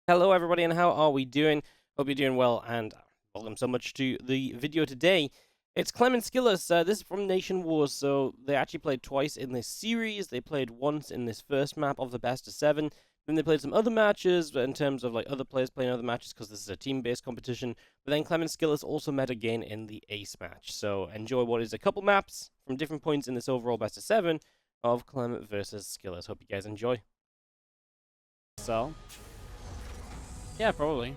Hello everybody, and how are we doing? Hope you're doing well, and welcome so much to the video today. It's Clem and SKillous. This is from Nationwars. So they actually played twice in this series. They played once in this first map of the best of 7. Then they played some other matches in terms of like other players playing other matches because this is a team-based competition. But then Clem and SKillous also met again in the ace match. So enjoy what is a couple maps from different points in this overall best of 7 of Clem versus SKillous. Hope you guys enjoy. So, yeah, probably.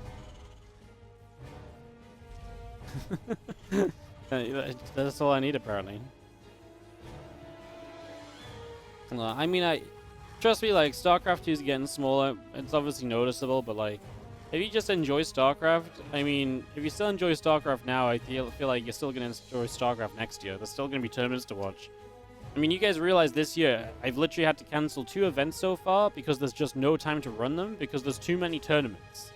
That's all I need, apparently. I mean, trust me, like, StarCraft 2 is getting smaller. It's obviously noticeable, but, like, if you just enjoy StarCraft, I mean, if you still enjoy StarCraft now, I feel like you're still going to enjoy StarCraft next year. There's still going to be tournaments to watch. I mean, you guys realize this year, I've literally had to cancel 2 events so far because there's just no time to run them because there's too many tournaments.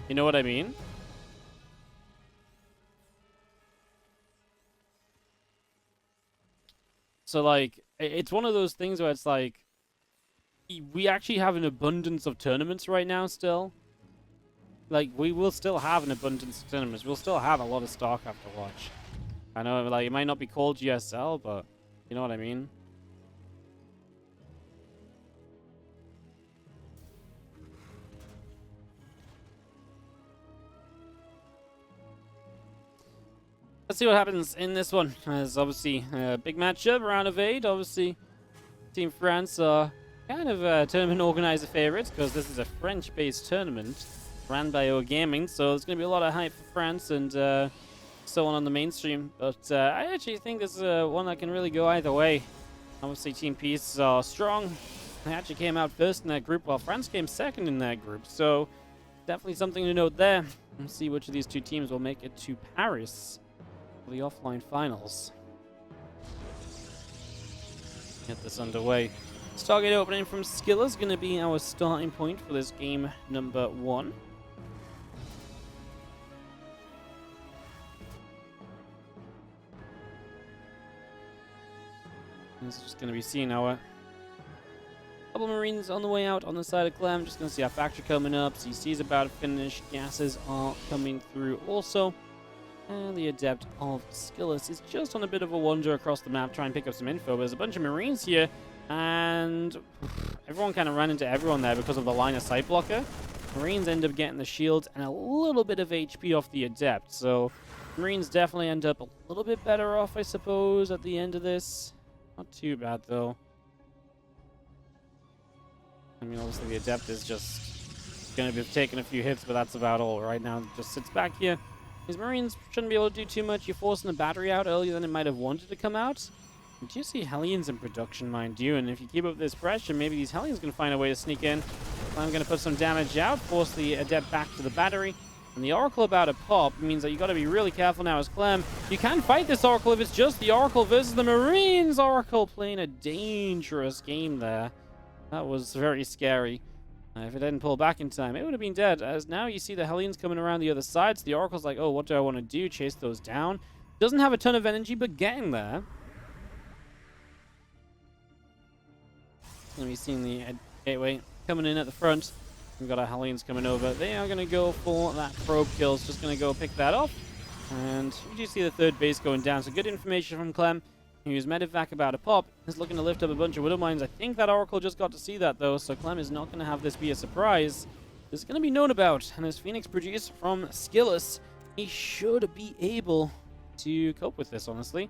You know what I mean? So, like, it's one of those things where it's like, we actually have an abundance of tournaments right now still. Like, we will still have an abundance of tournaments. We'll still have a lot of StarCraft to watch. I know, like, it might not be called GSL, but you know what I mean? Let's see what happens in this one. There's obviously a big matchup, round of 8. Obviously, Team France are kind of tournament organizer favorites because this is a French-based tournament ran by O Gaming. So there's going to be a lot of hype for France and so on the mainstream. But I actually think this is one that can really go either way. Obviously, Team Peace are strong. They actually came out first in that group, while France came second in that group. So definitely something to note there. Let's see which of these two teams will make it to Paris for the offline finals. Get this underway. Target opening from SKillous is going to be our starting point for this game number 1. This is just going to be seeing our couple Marines on the way out on the side of Clem. Just going to see our factory coming up. CC is about to finish. Gases are coming through also. And the Adept of SKillous is just on a bit of a wander across the map, trying to pick up some info. But there's a bunch of Marines here, and everyone kind of ran into everyone there because of the line of sight blocker. Marines end up getting the shields and a little bit of HP off the Adept. So Marines definitely end up a little bit better off, I suppose, at the end of this. Not too bad, though. I mean, obviously the Adept is just going to be taking a few hits, but that's about all. Right now, it just sits back here. These Marines shouldn't be able to do too much. You're forcing the battery out earlier than it might have wanted to come out. Do you see Hellions in production, mind you? And if you keep up this pressure, maybe these Hellions can find a way to sneak in. I'm going to put some damage out, force the Adept back to the battery. And the Oracle about to pop means that you got to be really careful now as Clem. You can fight this Oracle if it's just the Oracle versus the Marines. Oracle playing a dangerous game there. That was very scary. If it didn't pull back in time, it would have been dead. As now you see the Hellions coming around the other side. So the Oracle's like, oh, what do I want to do? Chase those down. Doesn't have a ton of energy, but getting there. Going to be seeing the gateway coming in at the front. We've got our Hellions coming over. They are going to go for that probe kill. It's just going to go pick that up. And you do see the third base going down. So good information from Clem. Who's Medivac about to pop. Is looking to lift up a bunch of Widow Mines. I think that Oracle just got to see that, though. So Clem is not going to have this be a surprise. It's going to be known about. And as Phoenix produced from SKillous, he should be able to cope with this, honestly.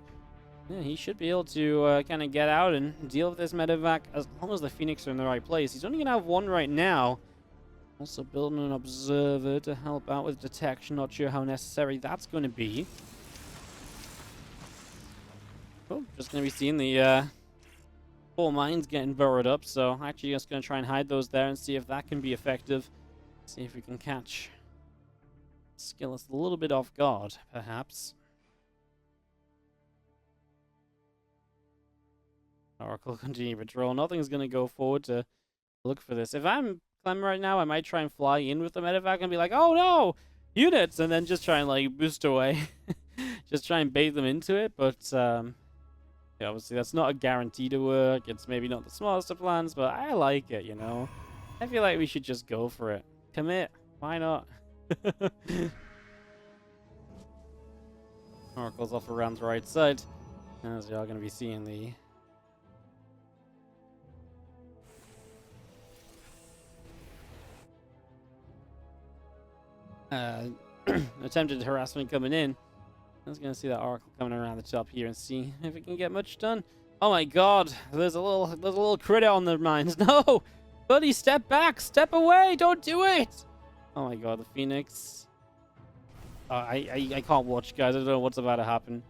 Yeah, he should be able to kind of get out and deal with this Medivac as long as the Phoenix are in the right place. He's only going to have one right now. Also building an observer to help out with detection. Not sure how necessary that's going to be. Oh, just going to be seeing the 4 mines getting burrowed up. So actually just going to try and hide those there and see if that can be effective. See if we can catch SKillous a little bit off guard, perhaps. Oracle continue patrol. Nothing's going to go forward to look for this. If I'm Clem right now, I might try and fly in with the Medivac and be like, oh no, units, and then just try and like boost away. Just try and bait them into it, but yeah, obviously that's not a guarantee to work. It's maybe not the smartest of plans, but I like it, you know. I feel like we should just go for it. Commit. Why not? Oracle's off around the right side. As we are going to be seeing the attempted harassment coming in. I was going to see that Oracle coming around the top here and see if it can get much done. Oh my god, there's a little critter on the mines. No! Buddy, step back! Step away! Don't do it! Oh my god, the Phoenix. I can't watch, guys. I don't know what's about to happen.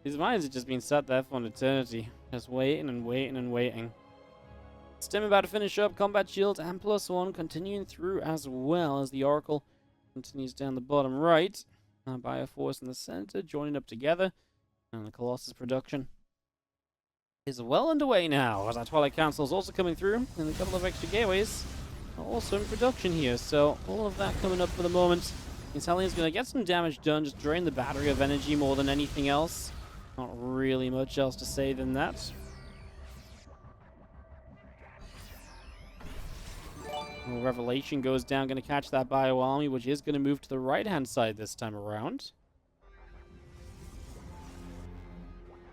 These mines have just been sat there for an eternity. Just waiting and waiting and waiting. Stem about to finish up. Combat shield and +1 continuing through as well as the Oracle continues down the bottom right. Bioforce in the center, joining up together. And the Colossus production is well underway now, as our Twilight Council is also coming through, and a couple of extra gateways are also in production here. So all of that coming up for the moment. Italian's going to get some damage done, just drain the battery of energy more than anything else. Not really much else to say than that. Well, Revelation goes down, going to catch that Bio Army, which is going to move to the right-hand side this time around.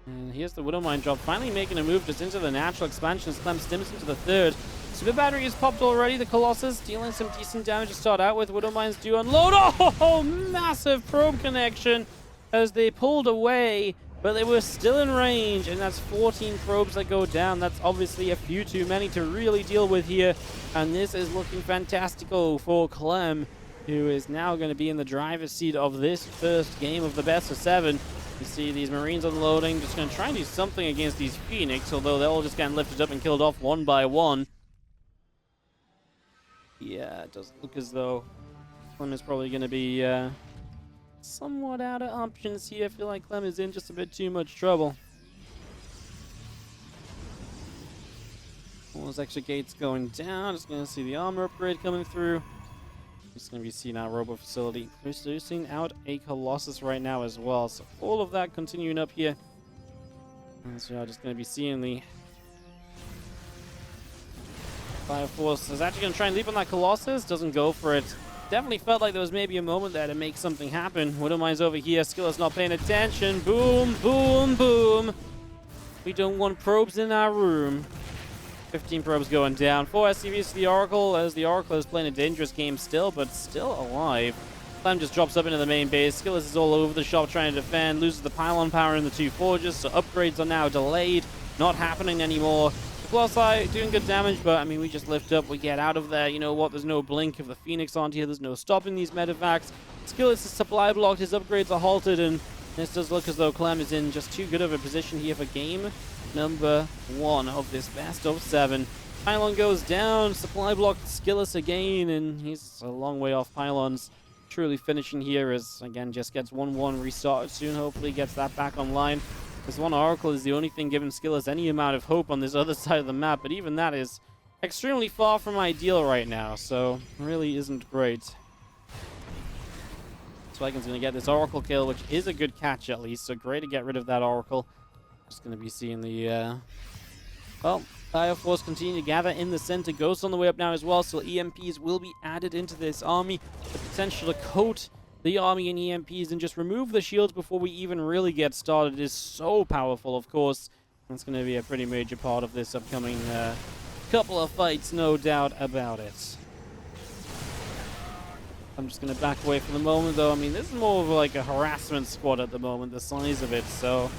And here's the Widowmine drop, finally making a move just into the natural expansion as Clem stims into the third. Super Battery is popped already, the Colossus dealing some decent damage to start out with. Widowmines do unload. Oh, massive probe connection as they pulled away, but they were still in range, and that's 14 probes that go down. That's obviously a few too many to really deal with here, and this is looking fantastical for Clem, who is now going to be in the driver's seat of this first game of the best of 7. You see these Marines unloading, just going to try and do something against these Phoenix, although they're all just getting lifted up and killed off one by one. Yeah, it does look as though Clem is probably going to be somewhat out of options here. I feel like Clem is in just a bit too much trouble. All those extra gates going down. Just going to see the armor upgrade coming through. Just going to be seeing our Robo Facility producing out a Colossus right now as well. So all of that continuing up here. And so I'm just going to be seeing the Bioforce is actually going to try and leap on that Colossus. Doesn't go for it. Definitely felt like there was maybe a moment there to make something happen. Widowmine's over here. SKillous not paying attention. Boom, boom, boom. We don't want probes in our room. 15 probes going down. 4 SCVs to the Oracle, as the Oracle is playing a dangerous game still, but still alive. Clem just drops up into the main base. SKillous is all over the shop trying to defend. Loses the pylon power in the 2 forges, so upgrades are now delayed. Not happening anymore. The Colossi doing good damage, but I mean, we just lift up, we get out of there. You know what? There's no blink if the Phoenix aren't here. There's no stopping these medevacs. SKillous is supply blocked. His upgrades are halted, and this does look as though Clem is in just too good of a position here for game number 1 of this best of 7. Pylon goes down, supply blocked SKillous again, and he's a long way off pylons. Truly finishing here as, again, just gets 1-1 restarted soon. Hopefully gets that back online. This one Oracle is the only thing giving SKillous any amount of hope on this other side of the map, but even that is extremely far from ideal right now, so really isn't great. Swiken's going to get this Oracle kill, which is a good catch at least, so great to get rid of that Oracle. Just going to be seeing the, well, Bioforce continue to gather in the center. Ghost on the way up now as well, so EMPs will be added into this army. The potential to coat the army in EMPs and just remove the shields before we even really get started is so powerful, of course. That's going to be a pretty major part of this upcoming couple of fights, no doubt about it. I'm just going to back away for the moment, though. I mean, this is more of like a harassment squad at the moment, the size of it, so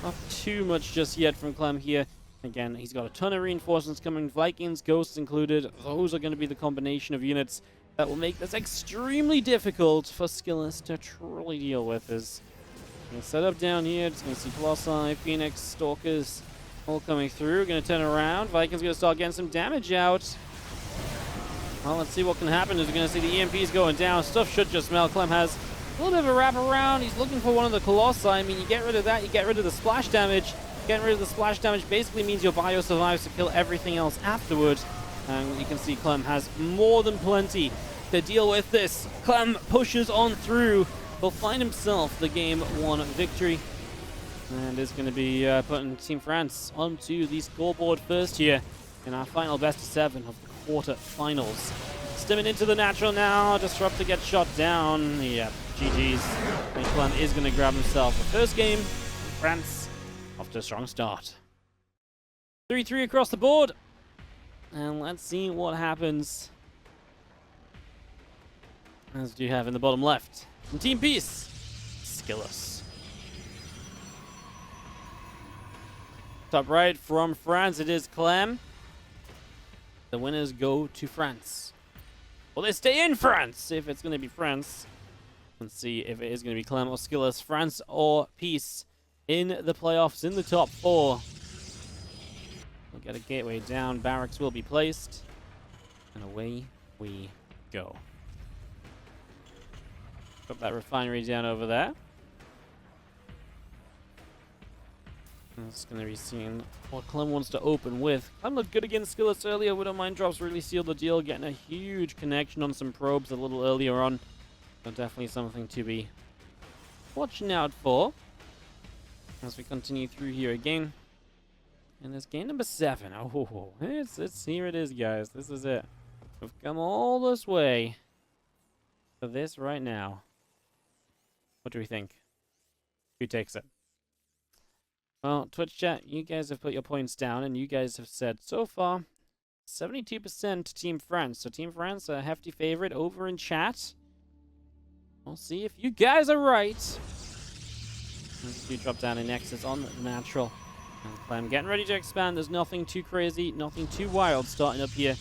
not too much just yet from Clem here. Again, he's got a ton of reinforcements coming, Vikings, Ghosts included. Those are going to be the combination of units that will make this extremely difficult for SKillous to truly deal with. Is going to set up down here. Just going to see Colossi, Phoenix, Stalkers all coming through. Going to turn around. Vikings going to start getting some damage out. Well, let's see what can happen. As we're going to see the EMPs going down. Stuff should just smell. Clem has a little bit of a wrap around. He's looking for one of the Colossi. I mean, you get rid of that, you get rid of the splash damage. Getting rid of the splash damage basically means your bio survives to kill everything else afterwards. And you can see Clem has more than plenty to deal with this. Clem pushes on through. Will find himself the game 1 victory. And is going to be putting Team France onto the scoreboard first here in our final best of 7 of the quarterfinals. Stimming into the natural now. Disruptor gets shot down. Yeah, GG's. And Clem is going to grab himself the first game in France after a strong start. 3-3 across the board. And let's see what happens. As do you have in the bottom left? From Team Peace, SKillous. Top right from France, it is Clem. The winners go to France. Well, they stay in France if it's going to be France. Let's see if it is going to be Clem or SKillous. France or Peace in the playoffs in the top 4. We'll get a gateway down. Barracks will be placed. And away we go. Put that refinery down over there. It's going to be seeing what Clem wants to open with. Clem looked good against SKillous earlier. Widow Mine drops really sealed the deal, getting a huge connection on some probes a little earlier on. So definitely something to be watching out for as we continue through here again. And it's game number 7. Oh, it's here it is, guys. This is it. We've come all this way for this right now. What do we think? Who takes it? Well, Twitch chat, you guys have put your points down, and you guys have said so far 72% Team France. So Team France, a hefty favorite over in chat. We'll see if you guys are right. As you drop down in Nexus on the natural. And Clem getting ready to expand. There's nothing too crazy, nothing too wild starting up here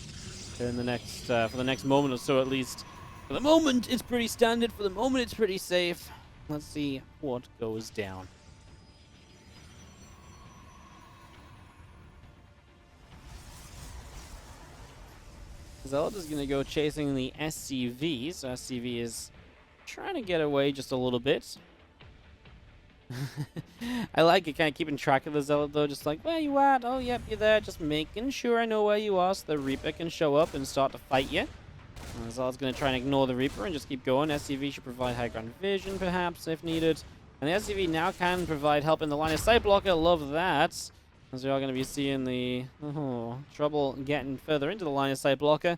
in the next for the next moment or so at least. For the moment, it's pretty standard. For the moment, it's pretty safe. Let's see what goes down. ZEALOT is going to go chasing the SCV. So SCV is trying to get away just a little bit. I like it, kind of keeping track of the ZEALOT though. Just like, where you at? Oh, yep, you're there. Just making sure I know where you are so the Reaper can show up and start to fight you. ZEALOT's going to try and ignore the Reaper and just keep going. SCV should provide high ground vision, perhaps, if needed. And the SCV now can provide help in the line of sight blocker. Love that. As we are going to be seeing the trouble getting further into the line of sight blocker.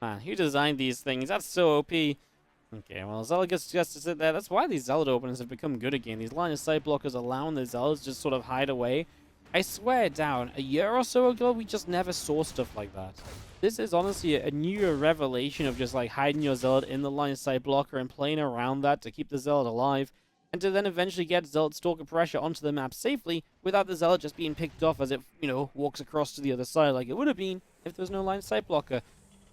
Man, who designed these things? That's so OP. Okay, well, ZEALOT gets just to sit there. That's why these ZEALOT openers have become good again. These line of sight blockers allowing the ZEALOTs just sort of hide away. I swear down, a year or so ago, we just never saw stuff like that. This is honestly a new revelation of just like hiding your ZEALOT in the line of sight blocker and playing around that to keep the ZEALOT alive. And to then eventually get ZEALOT stalker pressure onto the map safely without the ZEALOT just being picked off as it, walks across to the other side like it would have been if there was no line of sight blocker.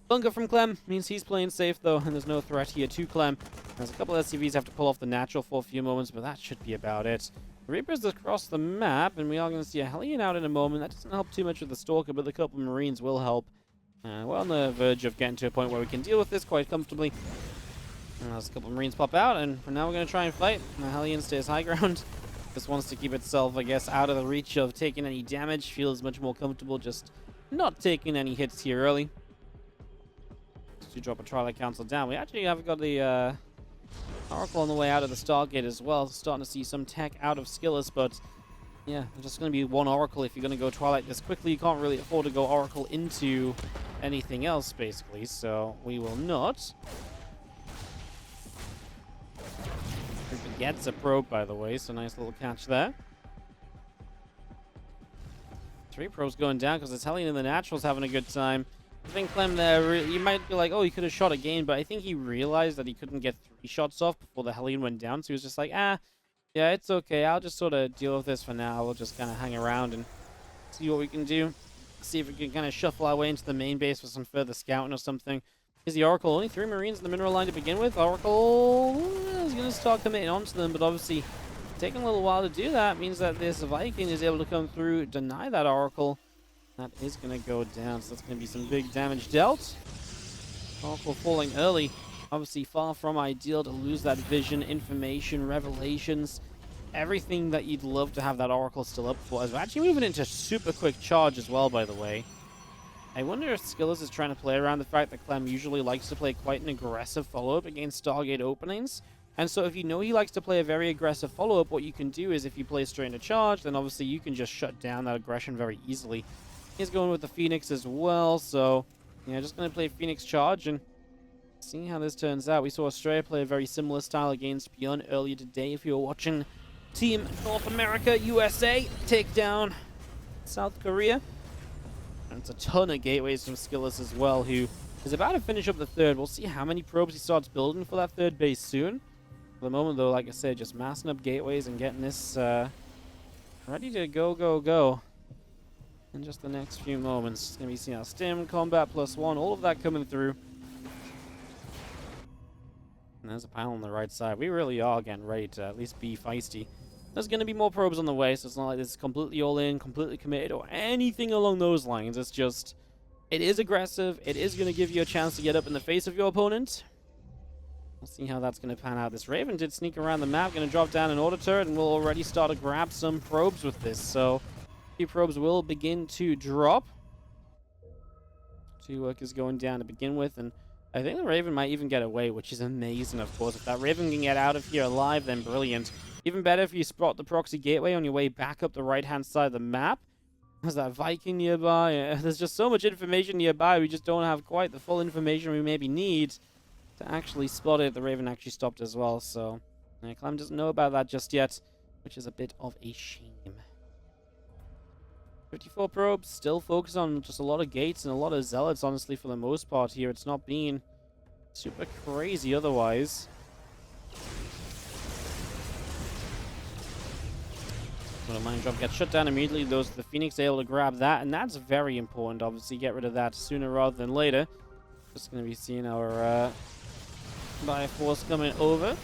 Bunker from Clem means he's playing safe though, and there's no threat here to Clem. There's a couple of SCVs have to pull off the natural for a few moments, but that should be about it. Reaper's across the map, and we are going to see a Hellion out in a moment. That doesn't help too much with the Stalker, but the couple of Marines will help. We're on the verge of getting to a point where we can deal with this quite comfortably. There's a couple of Marines pop out, and for now we're going to try and fight. The Hellion stays high ground. Just wants to keep itself, I guess, out of the reach of taking any damage. Feels much more comfortable just not taking any hits here early. To drop a Twilight Council down. We actually have got the Oracle on the way out of the Stargate as well. Starting to see some tech out of SKillous, but yeah, there's just going to be one Oracle if you're going to go Twilight this quickly. You can't really afford to go Oracle into anything else, basically, so we will not. Reaper gets a probe, by the way, so nice little catch there. 3 probes going down because it's Hellion in the Naturals having a good time. I think Clem there, you might be like, oh, he could have shot again, but I think he realized that he couldn't get 3 shots off before the Hellion went down, so he was just like, yeah, it's okay, I'll just sort of deal with this for now. We'll just kind of hang around and see what we can do. See if we can kind of shuffle our way into the main base with some further scouting or something. Here's the Oracle, only 3 Marines in the mineral line to begin with. Oracle is going to start committing onto them, but obviously taking a little while to do that means that this Viking is able to come through, deny that Oracle. That is going to go down, so that's going to be some big damage dealt. Oracle falling early. Obviously far from ideal to lose that vision, information, revelations, everything that you'd love to have that Oracle still up for. As we're actually moving into super quick charge as well, by the way. I wonder if SKillous is trying to play around the fact that Clem usually likes to play quite an aggressive follow-up against Stargate openings. And so if you know he likes to play a very aggressive follow-up, what you can do is if you play straight into charge, then obviously you can just shut down that aggression very easily. He's going with the Phoenix as well, so yeah, just going to play Phoenix charge and Seeing how this turns out, we saw Australia play a very similar style against Beyond earlier today. If you were watching Team North America, USA take down South Korea. And it's a ton of gateways from SKillous as well, who is about to finish up the third. We'll see how many probes he starts building for that third base soon. For the moment, though, like I said, just massing up gateways and getting this ready to go in just the next few moments. It's going to be seeing our stim, combat +1, all of that coming through. And there's a panel on the right side. We really are getting ready to at least be feisty. There's going to be more probes on the way, so it's not like this is completely all in, completely committed, or anything along those lines. It's just, it is aggressive. It is going to give you a chance to get up in the face of your opponent. We'll see how that's going to pan out. This Raven did sneak around the map, going to drop down an auto turret, and we'll already start to grab some probes with this. So, a few probes will begin to drop. 2 workers going down to begin with, and I think the Raven might even get away, which is amazing, of course. If that Raven can get out of here alive, then brilliant. Even better if you spot the proxy gateway on your way back up the right-hand side of the map. There's that Viking nearby. There's just so much information nearby. We just don't have quite the full information we maybe need to actually spot it. The Raven actually stopped as well, so Clem doesn't know about that just yet, which is a bit of a shame. 54 probes, still focused on just a lot of gates and a lot of zealots, honestly, for the most part here. It's not been super crazy otherwise. When a mine drop gets shut down immediately, the Phoenix are able to grab that, and that's very important, obviously. Get rid of that sooner rather than later. Just going to be seeing our Bio Force coming over.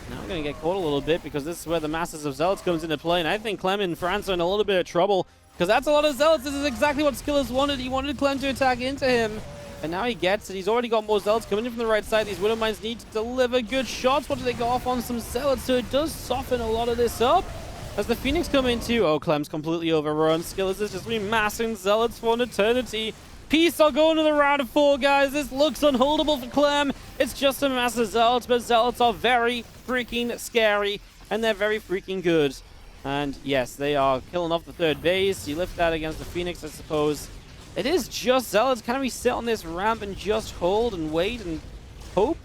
Now we're going to get caught a little bit because this is where the masses of zealots comes into play, and I think Clem and France are in a little bit of trouble because that's a lot of zealots. This is exactly what SKillous wanted. He wanted Clem to attack into him, and now he gets it. He's already got more zealots coming in from the right side. These Widow Mines need to deliver good shots. What do they go off on? Some zealots, so it does soften a lot of this up. As the Phoenix come in too, oh, Clem's completely overrun. SKillous is just remassing zealots for an eternity. Peace are going to the round of 4, guys. This looks unholdable for Clem. It's just a mass of zealots, but zealots are very freaking scary, and they're very freaking good. And yes, they are killing off the third base. You lift that against the Phoenix, I suppose. It is just zealots. Can we sit on this ramp and just hold and wait and hope?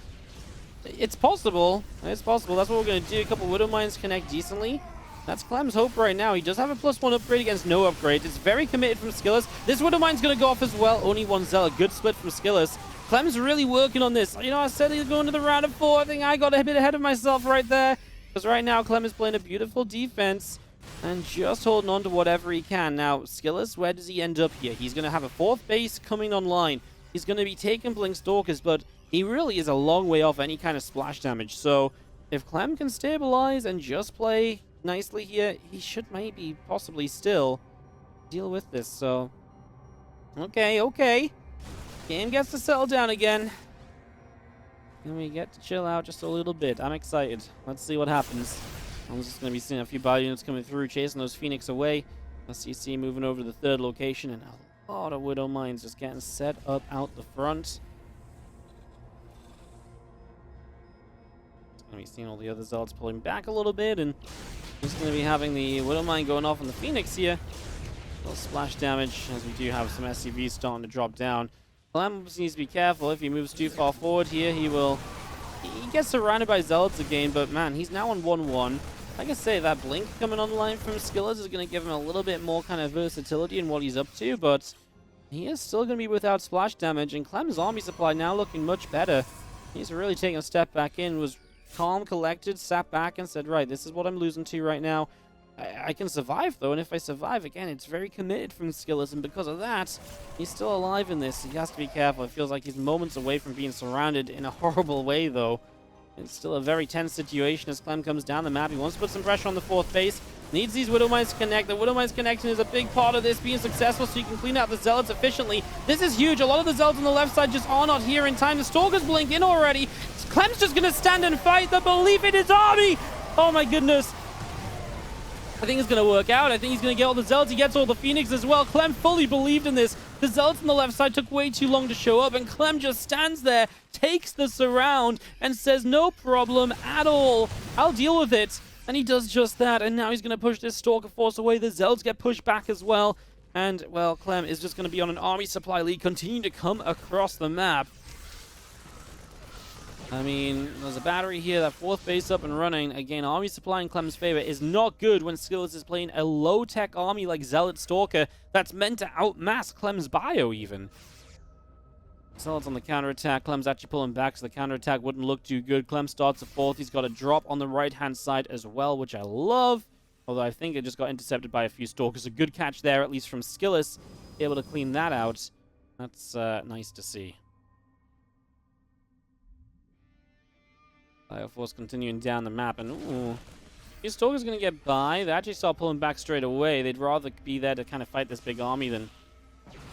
It's possible. It's possible. That's what we're going to do. A couple Widow Mines connect decently. That's Clem's hope right now. He does have a +1 upgrade against no upgrade. It's very committed from SKillous. This Widow Mine's going to go off as well. Only 1 zealot. Good split from SKillous. Clem's really working on this. You know, I said he's going to the round of 4. I think I got a bit ahead of myself right there. Because right now, Clem is playing a beautiful defense and just holding on to whatever he can. Now, SKillous, where does he end up here? He's going to have a 4th base coming online. He's going to be taking Blink Stalkers, but he really is a long way off any kind of splash damage. So, if Clem can stabilize and just play nicely here, he should maybe possibly still deal with this. So okay, game gets to settle down again, and we get to chill out just a little bit. I'm excited. Let's see what happens. I'm just going to be seeing a few bio units coming through, chasing those Phoenix away. SCC moving over to the 3rd location, and a lot of Widow Mines just getting set up out the front. Going to be seeing all the other zealots pulling back a little bit, and just going to be having the Widow Mine going off on the Phoenix here. A little splash damage, as we do have some SCVs starting to drop down. Clem needs to be careful. If he moves too far forward here, he gets surrounded by zealots again, but man, he's now on 1-1. Like I say, that Blink coming online from SKillous is going to give him a little bit more kind of versatility in what he's up to, but he is still going to be without splash damage, and Clem's army supply now looking much better. He's really taking a step back in, was calm, collected, sat back and said, right, this is what I'm losing to right now. I can survive, though, and if I survive, again, it's very committed from SKillous, and because of that, he's still alive in this. He has to be careful. It feels like he's moments away from being surrounded in a horrible way, though. It's still a very tense situation as Clem comes down the map. He wants to put some pressure on the 4th base. Needs these Widow Mines to connect. The Widow Mines connection is a big part of this being successful, so you can clean out the Zealots efficiently. This is huge. A lot of the Zealots on the left side just are not here in time. The Stalkers blink in already. Clem's just going to stand and fight. The belief in his army. Oh my goodness. I think it's going to work out. I think he's going to get all the Zealots. He gets all the Phoenix as well. Clem fully believed in this. The Zealots on the left side took way too long to show up, and Clem just stands there, takes the surround, and says, no problem at all. I'll deal with it. And he does just that, and now he's going to push this Stalker Force away. The Zealots get pushed back as well. And, well, Clem is just going to be on an army supply lead, continue to come across the map. I mean, there's a battery here, that fourth base up and running. Again, army supply in Clem's favor is not good when SKillous is playing a low-tech army like Zealot Stalker that's meant to outmass Clem's bio, even. Zealot's on the counterattack. Clem's actually pulling back, so the counterattack wouldn't look too good. Clem starts a fourth. He's got a drop on the right-hand side as well, which I love. Although I think it just got intercepted by a few Stalkers. A good catch there, at least from SKillous. Able to clean that out. That's nice to see. Bioforce continuing down the map, and ooh, these Stalkers going to get by. They actually start pulling back straight away. They'd rather be there to kind of fight this big army than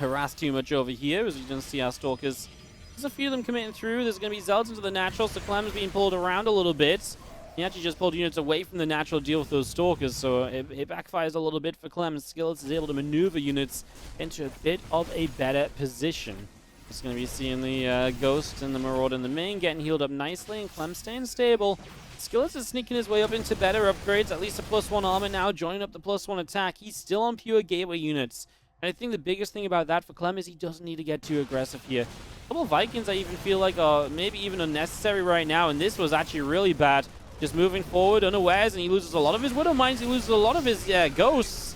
harass too much over here, as you can see our Stalkers. There's a few of them coming through. There's going to be Zealots into the natural, so Clem's being pulled around a little bit. He actually just pulled units away from the natural deal with those Stalkers, so it backfires a little bit for Clem, and SKillous is able to maneuver units into a bit of a better position. Just going to be seeing the Ghost and the Marauder in the main getting healed up nicely, and Clem staying stable. SKillous is sneaking his way up into better upgrades, at least a +1 armor now, joining up the +1 attack. He's still on pure gateway units. And I think the biggest thing about that for Clem is he doesn't need to get too aggressive here. A couple of Vikings I even feel like are maybe even unnecessary right now, and this was actually really bad. Just moving forward unawares, and he loses a lot of his Widow Mines, he loses a lot of his Ghosts.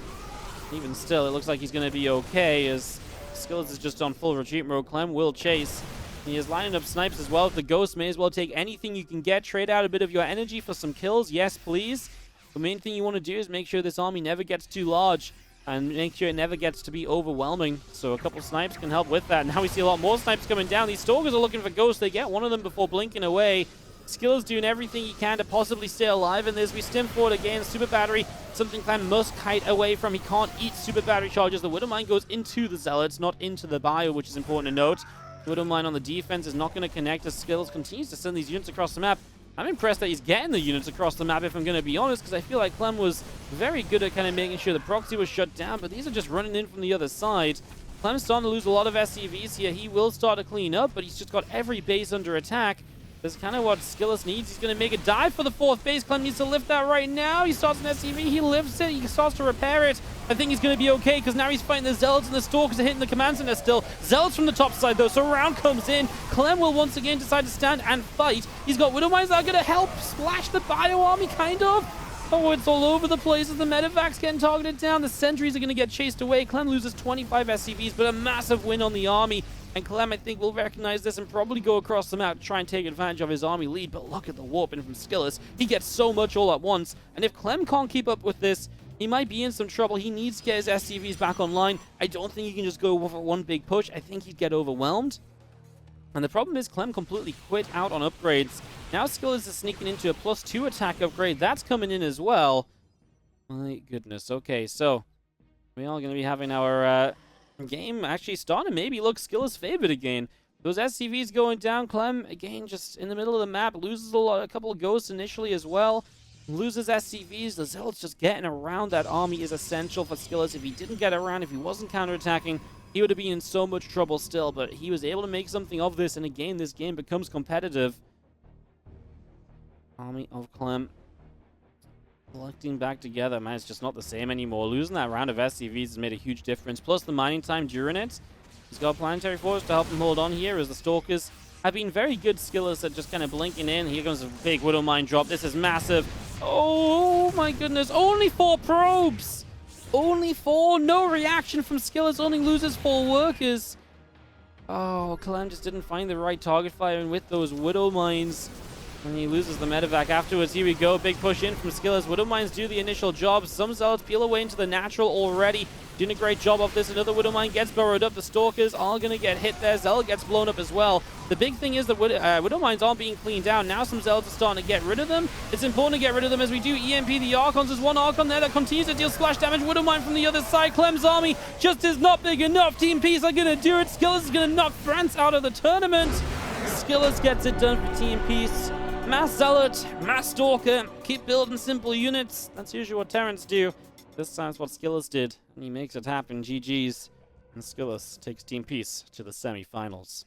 Even still, it looks like he's going to be okay, as SKillous is just on full retreat mode. Clem will chase. He is lining up snipes as well. The Ghost may as well take anything you can get. Trade out a bit of your energy for some kills. Yes, please. The main thing you want to do is make sure this army never gets too large, and make sure it never gets to be overwhelming. So a couple snipes can help with that. Now we see a lot more snipes coming down. These Stalkers are looking for Ghosts. They get one of them before blinking away. SKillous doing everything he can to possibly stay alive in this. We stim forward again. Super Battery, something Clem must kite away from. He can't eat Super Battery charges. The Widow Mine goes into the Zealots, not into the bio, which is important to note. Widow Mine on the defense is not going to connect as SKillous continues to send these units across the map. I'm impressed that he's getting the units across the map, if I'm going to be honest, because I feel like Clem was very good at kind of making sure the proxy was shut down, but these are just running in from the other side. Clem's starting to lose a lot of SCVs here. He will start to clean up, but he's just got every base under attack. That's kind of what SKillous needs. He's going to make a dive for the fourth base. Clem needs to lift that right now. He starts an SCV. He lifts it. He starts to repair it. I think he's going to be okay, because now he's fighting the Zealots, and the Stalkers are hitting the command center still. Zealots from the top side, though, so round comes in. Clem will once again decide to stand and fight. He's got Widow Mines that are going to help splash the bio army, kind of. Oh, it's all over the place as the medevac's getting targeted down. The sentries are going to get chased away. Clem loses 25 SCVs, but a massive win on the army. And Clem, I think, will recognize this and probably go across the map to try and take advantage of his army lead. But look at the warp in from SKillous. He gets so much all at once. And if Clem can't keep up with this, he might be in some trouble. He needs to get his SCVs back online. I don't think he can just go for one big push. I think he'd get overwhelmed. And the problem is Clem completely quit out on upgrades. Now SKillous is sneaking into a +2 attack upgrade. That's coming in as well. My goodness. Okay, so we are going to be having our game actually starting to maybe look SKillous favored again. Those SCVs going down. Clem, again, just in the middle of the map. Loses a couple of Ghosts initially as well. Loses SCVs. The Zealots just getting around that army is essential for SKillous. If he didn't get around, if he wasn't counterattacking, he would have been in so much trouble still. But he was able to make something of this, and again, this game becomes competitive. Army of Clem collecting back together. Man, it's just not the same anymore. Losing that round of SCVs has made a huge difference. Plus the mining time during it. He's got a Planetary Force to help him hold on here as the Stalkers have been very good skillers at just kind of blinking in. Here comes a big Widow Mine drop. This is massive. Oh my goodness. Only 4 probes. Only 4. No reaction from SKillous. Only loses 4 workers. Oh, Clem just didn't find the right target firing with those Widow Mines. And he loses the medevac afterwards. Here we go. Big push in from SKillous. Widow Mines do the initial job. Some Zealots peel away into the natural already. Doing a great job of this. Another Widow Mine gets burrowed up. The Stalkers are going to get hit there. Zealot gets blown up as well. The big thing is that Widow Mines aren't being cleaned down. Now some Zealots are starting to get rid of them. It's important to get rid of them as we do EMP the Archons. There's one Archon there that continues to deal splash damage. Widow Mine from the other side. Clem's army just is not big enough. Team Peace are going to do it. SKillous is going to knock France out of the tournament. SKillous gets it done for Team Peace. Mass Zealot, Mass Stalker, keep building simple units. That's usually what Terrans do. This time's what SKillous did, and he makes it happen. GG's. And SKillous takes Team Peace to the semi-finals.